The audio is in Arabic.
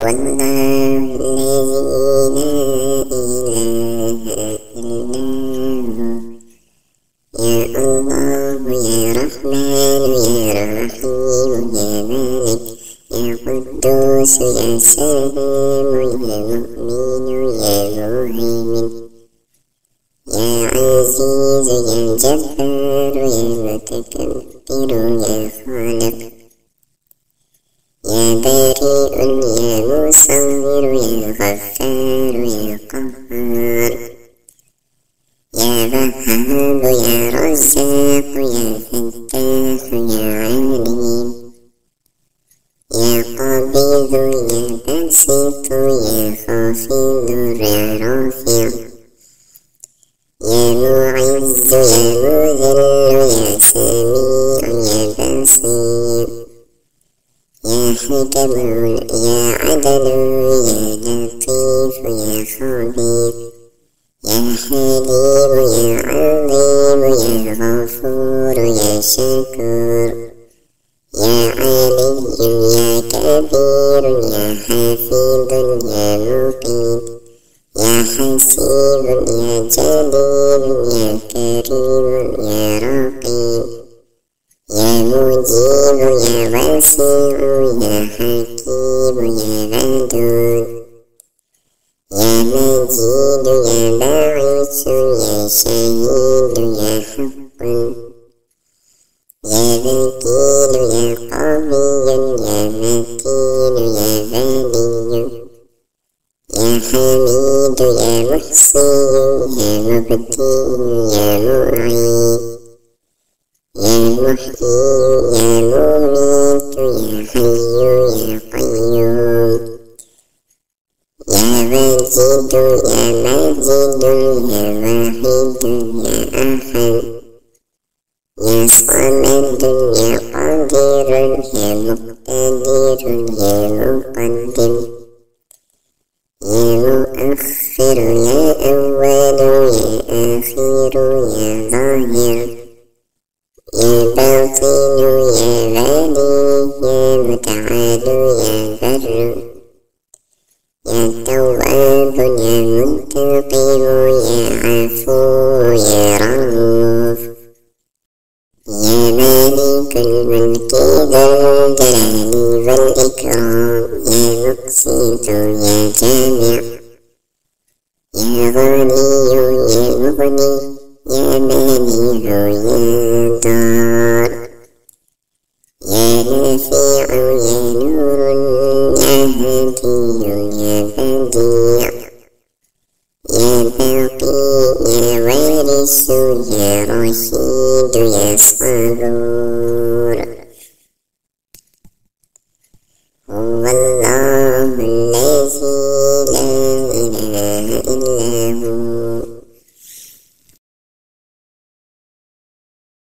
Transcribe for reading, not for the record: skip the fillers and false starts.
والله الذي لا إله إلا هو، يا الله يا رحمن يا رحيم يا مالك يا قدوس يا سلام يا مؤمن يا مهيمن يا عزيز يا جبار يا متكبر يا خالق يا بريء يا مصور يا غفار يا قهار يا وهاب يا رزاق يا فتاح يا عليم يا قابض يا باسط يا خافض يا رافع يا معز يا مذل يا سميع يا بصير يا حكم يا عدل يا لطيف يا خبير يا حليم يا عظيم يا غفور يا شكور يا علي يا كبير يا حفيظ يا مقيت يا حسيب يا جليل يا كريم يا رقيب يا مجيب يا واسع يا حكيم يا ودود يا مجيد يا باعث يا شهيد يا حق يا وكيل يا قوي يا متين يا ولي يا حميد يا محصي يا مبدي يا معيد يا محيي يا مميت يا حي يا قيوم يا واجد يا ماجد يا واحد يا أحد يا صمد يا قادر يا مقتدر يا مقدم يا مؤخر يا أول يا آخر يا ظاهر يا باطن يا والي يا متعال يا بر يا تواب يا منتقم يا عفو يا رؤوف يا مالك الملك ذا الجلال والإكرام يا مقسط يا جامع يا غني يا مغني يا مانع يا دار يا نافع يا نور يا هادي يا بديع يا باقي يا وارث يا رشيد يا صبور هو الله الذي